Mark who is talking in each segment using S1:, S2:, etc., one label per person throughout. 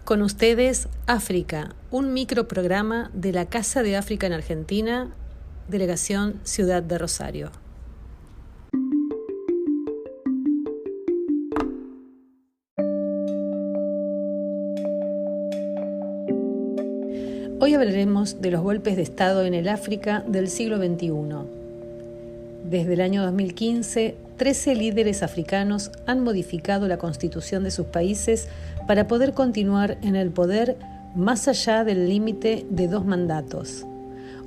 S1: Con ustedes, África, un microprograma de la Casa de África en Argentina, Delegación Ciudad de Rosario. Hoy hablaremos de los golpes de Estado en el África del siglo XXI. Desde el año 2015, 13 líderes africanos han modificado la constitución de sus países para poder continuar en el poder más allá del límite de 2 mandatos.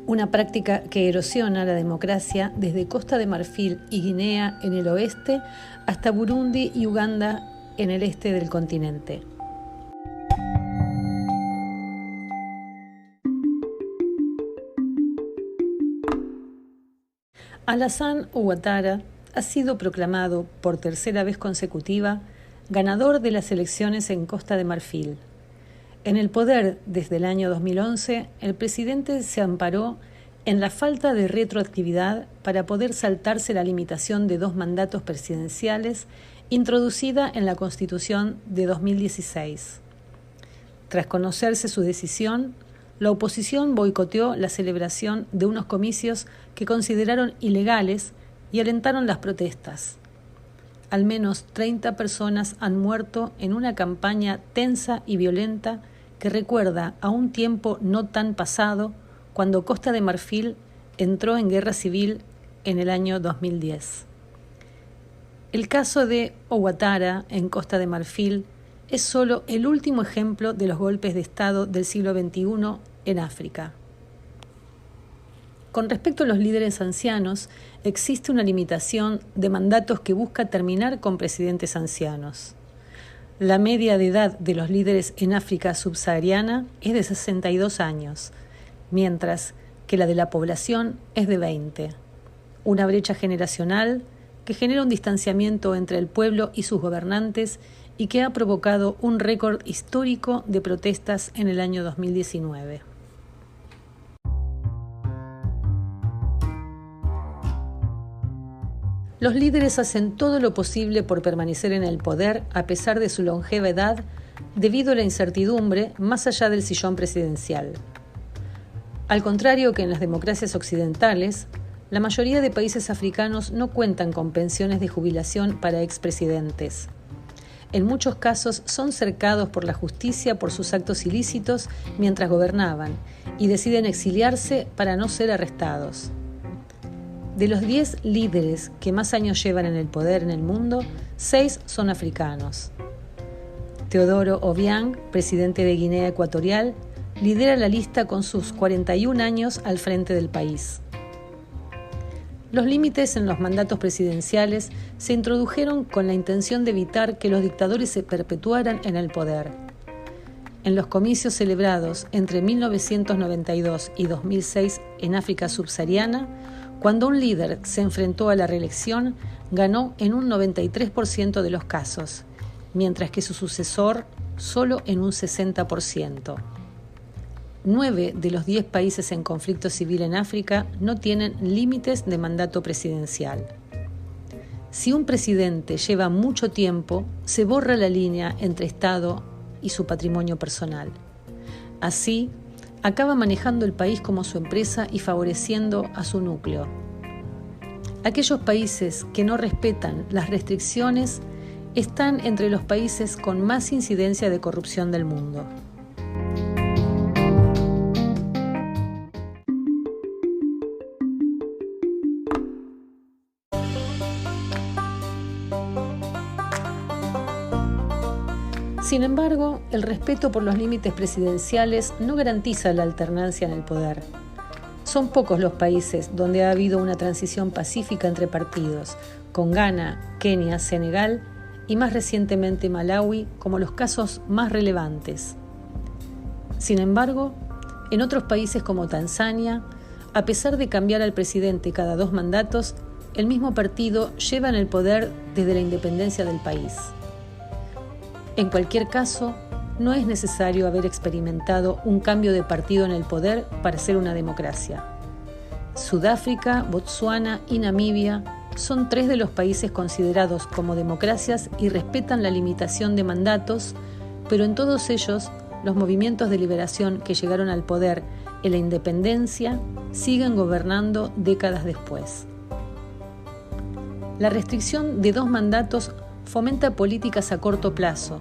S1: Una práctica que erosiona la democracia desde Costa de Marfil y Guinea en el oeste hasta Burundi y Uganda en el este del continente. Alassane Ouattara ha sido proclamado por tercera vez consecutiva ganador de las elecciones en Costa de Marfil. En el poder desde el año 2011, el presidente se amparó en la falta de retroactividad para poder saltarse la limitación de 2 mandatos presidenciales introducida en la Constitución de 2016. Tras conocerse su decisión, la oposición boicoteó la celebración de unos comicios que consideraron ilegales y alentaron las protestas. Al menos 30 personas han muerto en una campaña tensa y violenta que recuerda a un tiempo no tan pasado cuando Costa de Marfil entró en guerra civil en el año 2010. El caso de Ouattara en Costa de Marfil es solo el último ejemplo de los golpes de Estado del siglo XXI en África. Con respecto a los líderes ancianos, existe una limitación de mandatos que busca terminar con presidentes ancianos. La media de edad de los líderes en África subsahariana es de 62 años, mientras que la de la población es de 20. Una brecha generacional que genera un distanciamiento entre el pueblo y sus gobernantes y que ha provocado un récord histórico de protestas en el año 2019. Los líderes hacen todo lo posible por permanecer en el poder a pesar de su longeva edad, debido a la incertidumbre más allá del sillón presidencial. Al contrario que en las democracias occidentales, la mayoría de países africanos no cuentan con pensiones de jubilación para expresidentes. En muchos casos son cercados por la justicia por sus actos ilícitos mientras gobernaban y deciden exiliarse para no ser arrestados. De los 10 líderes que más años llevan en el poder en el mundo, 6 son africanos. Teodoro Obiang, presidente de Guinea Ecuatorial, lidera la lista con sus 41 años al frente del país. Los límites en los mandatos presidenciales se introdujeron con la intención de evitar que los dictadores se perpetuaran en el poder. En los comicios celebrados entre 1992 y 2006 en África subsahariana, cuando un líder se enfrentó a la reelección, ganó en un 93% de los casos, mientras que su sucesor solo en un 60%. 9 de los 10 países en conflicto civil en África no tienen límites de mandato presidencial. Si un presidente lleva mucho tiempo, se borra la línea entre Estado y su patrimonio personal. Así, acaba manejando el país como su empresa y favoreciendo a su núcleo. Aquellos países que no respetan las restricciones están entre los países con más incidencia de corrupción del mundo. Sin embargo, el respeto por los límites presidenciales no garantiza la alternancia en el poder. Son pocos los países donde ha habido una transición pacífica entre partidos, con Ghana, Kenia, Senegal y más recientemente Malawi como los casos más relevantes. Sin embargo, en otros países como Tanzania, a pesar de cambiar al presidente cada 2 mandatos, el mismo partido lleva en el poder desde la independencia del país. En cualquier caso, no es necesario haber experimentado un cambio de partido en el poder para ser una democracia. Sudáfrica, Botsuana y Namibia son 3 de los países considerados como democracias y respetan la limitación de mandatos, pero en todos ellos los movimientos de liberación que llegaron al poder en la independencia siguen gobernando décadas después. La restricción de 2 mandatos fomenta políticas a corto plazo,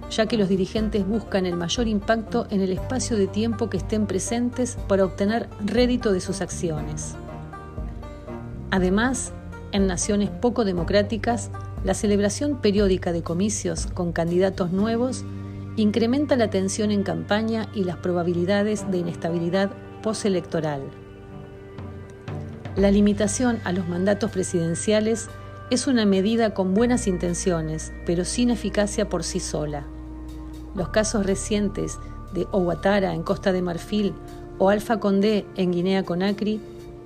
S1: ya que los dirigentes buscan el mayor impacto en el espacio de tiempo que estén presentes para obtener rédito de sus acciones. Además, en naciones poco democráticas, la celebración periódica de comicios con candidatos nuevos incrementa la tensión en campaña y las probabilidades de inestabilidad postelectoral. La limitación a los mandatos presidenciales es una medida con buenas intenciones, pero sin eficacia por sí sola. Los casos recientes de Ouattara en Costa de Marfil o Alpha Condé en Guinea-Conakry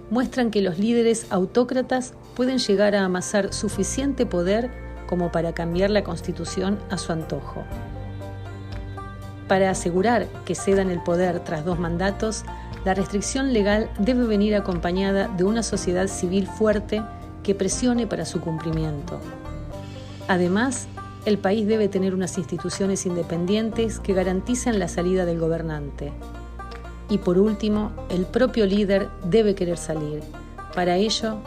S1: muestran que los líderes autócratas pueden llegar a amasar suficiente poder como para cambiar la Constitución a su antojo. Para asegurar que cedan el poder tras 2 mandatos, la restricción legal debe venir acompañada de una sociedad civil fuerte que presione para su cumplimiento. Además, el país debe tener unas instituciones independientes que garanticen la salida del gobernante. Y por último, el propio líder debe querer salir. Para ello,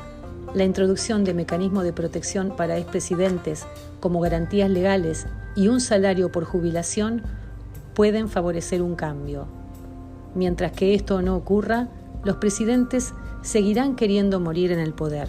S1: la introducción de mecanismos de protección para expresidentes como garantías legales y un salario por jubilación pueden favorecer un cambio. Mientras que esto no ocurra, los presidentes seguirán queriendo morir en el poder.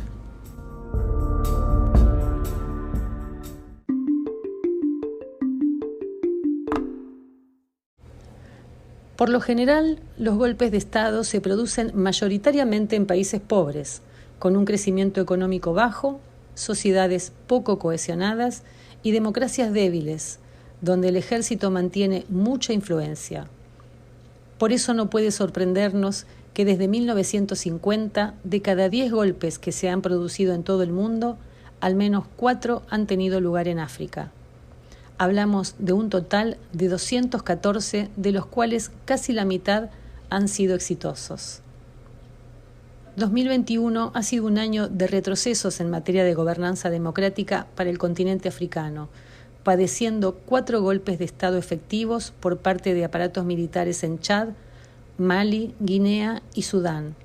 S1: Por lo general, los golpes de Estado se producen mayoritariamente en países pobres, con un crecimiento económico bajo, sociedades poco cohesionadas y democracias débiles, donde el ejército mantiene mucha influencia. Por eso no puede sorprendernos que desde 1950, de cada 10 golpes que se han producido en todo el mundo, al menos 4 han tenido lugar en África. Hablamos de un total de 214, de los cuales casi la mitad han sido exitosos. 2021 ha sido un año de retrocesos en materia de gobernanza democrática para el continente africano, padeciendo 4 golpes de Estado efectivos por parte de aparatos militares en Chad, Mali, Guinea y Sudán,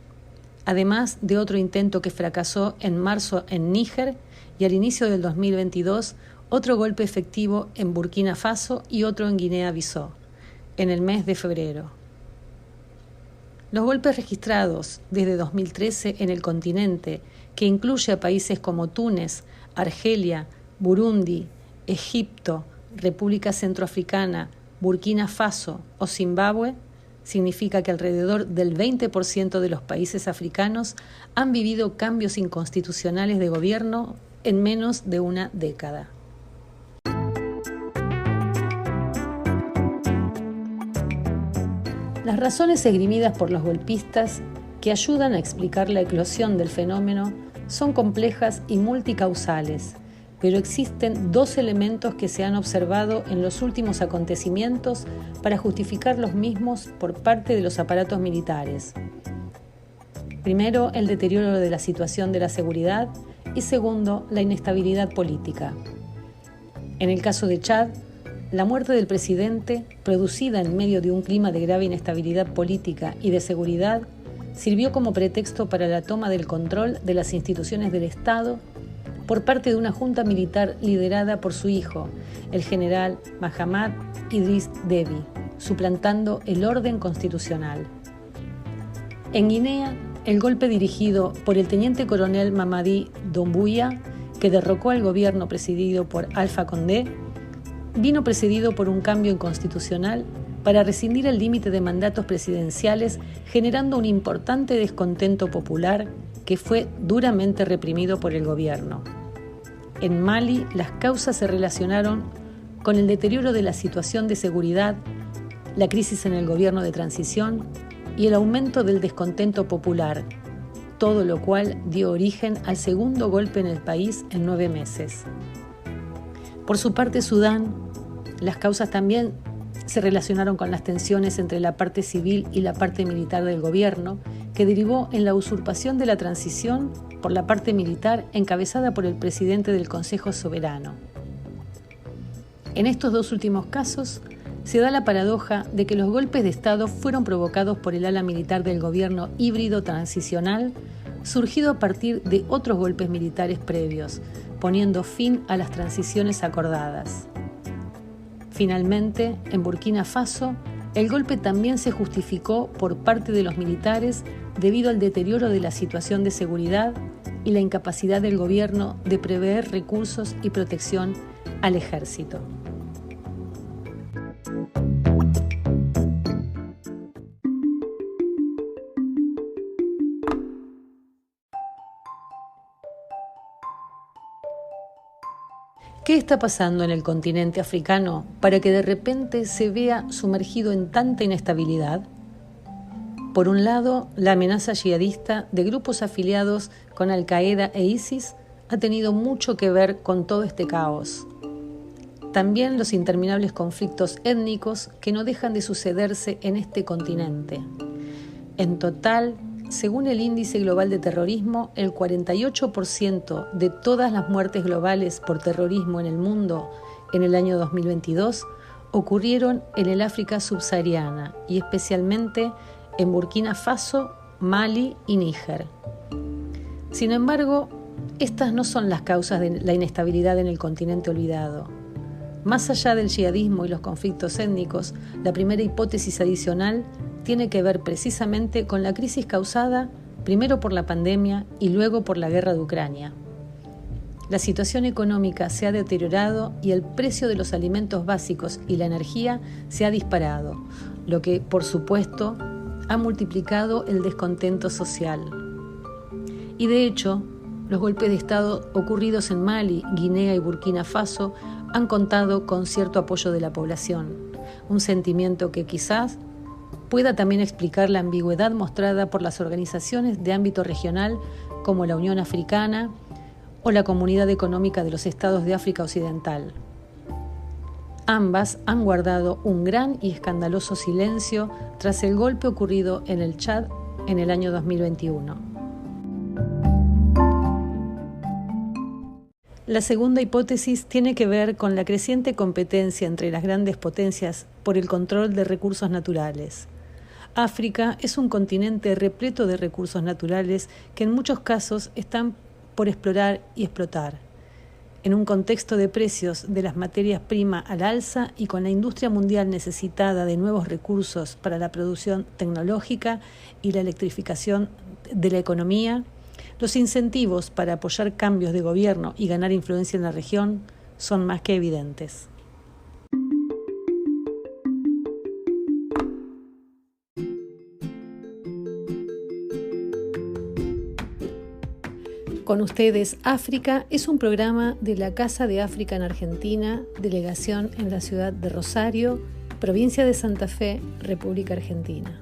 S1: además de otro intento que fracasó en marzo en Níger y al inicio del 2022 otro golpe efectivo en Burkina Faso y otro en Guinea-Bissau, en el mes de febrero. Los golpes registrados desde 2013 en el continente, que incluye a países como Túnez, Argelia, Burundi, Egipto, República Centroafricana, Burkina Faso o Zimbabue, significa que alrededor del 20% de los países africanos han vivido cambios inconstitucionales de gobierno en menos de una década. Las razones esgrimidas por los golpistas que ayudan a explicar la eclosión del fenómeno son complejas y multicausales, pero existen 2 elementos que se han observado en los últimos acontecimientos para justificar los mismos por parte de los aparatos militares. Primero, el deterioro de la situación de la seguridad y segundo, la inestabilidad política. En el caso de Chad, la muerte del presidente, producida en medio de un clima de grave inestabilidad política y de seguridad, sirvió como pretexto para la toma del control de las instituciones del Estado por parte de una junta militar liderada por su hijo, el general Mahamat Idriss Déby, suplantando el orden constitucional. En Guinea, el golpe dirigido por el teniente coronel Mamadi Doumbouya, que derrocó al gobierno presidido por Alpha Condé, vino precedido por un cambio inconstitucional para rescindir el límite de mandatos presidenciales, generando un importante descontento popular que fue duramente reprimido por el gobierno. En Mali, las causas se relacionaron con el deterioro de la situación de seguridad, la crisis en el gobierno de transición y el aumento del descontento popular, todo lo cual dio origen al segundo golpe en el país en 9 meses. Por su parte, Sudán, las causas también se relacionaron con las tensiones entre la parte civil y la parte militar del gobierno, que derivó en la usurpación de la transición por la parte militar encabezada por el presidente del Consejo Soberano. En estos 2 últimos casos, se da la paradoja de que los golpes de Estado fueron provocados por el ala militar del gobierno híbrido transicional, surgido a partir de otros golpes militares previos, poniendo fin a las transiciones acordadas. Finalmente, en Burkina Faso, el golpe también se justificó por parte de los militares debido al deterioro de la situación de seguridad y la incapacidad del gobierno de prever recursos y protección al ejército. ¿Qué está pasando en el continente africano para que de repente se vea sumergido en tanta inestabilidad? Por un lado, la amenaza yihadista de grupos afiliados con Al-Qaeda e ISIS ha tenido mucho que ver con todo este caos. También los interminables conflictos étnicos que no dejan de sucederse en este continente. En total, según el Índice Global de Terrorismo, el 48% de todas las muertes globales por terrorismo en el mundo en el año 2022 ocurrieron en el África subsahariana y especialmente en Burkina Faso, Mali y Níger. Sin embargo, estas no son las causas de la inestabilidad en el continente olvidado. Más allá del yihadismo y los conflictos étnicos, la primera hipótesis adicional tiene que ver precisamente con la crisis causada primero por la pandemia y luego por la guerra de Ucrania. La situación económica se ha deteriorado y el precio de los alimentos básicos y la energía se ha disparado, lo que, por supuesto, ha multiplicado el descontento social. Y de hecho, los golpes de Estado ocurridos en Mali, Guinea y Burkina Faso han contado con cierto apoyo de la población, un sentimiento que quizás pueda también explicar la ambigüedad mostrada por las organizaciones de ámbito regional como la Unión Africana o la Comunidad Económica de los Estados de África Occidental. Ambas han guardado un gran y escandaloso silencio tras el golpe ocurrido en el Chad en el año 2021. La segunda hipótesis tiene que ver con la creciente competencia entre las grandes potencias por el control de recursos naturales. África es un continente repleto de recursos naturales que en muchos casos están por explorar y explotar. En un contexto de precios de las materias primas al alza y con la industria mundial necesitada de nuevos recursos para la producción tecnológica y la electrificación de la economía, los incentivos para apoyar cambios de gobierno y ganar influencia en la región son más que evidentes. Con ustedes, África es un programa de la Casa de África en Argentina, delegación en la ciudad de Rosario, provincia de Santa Fe, República Argentina.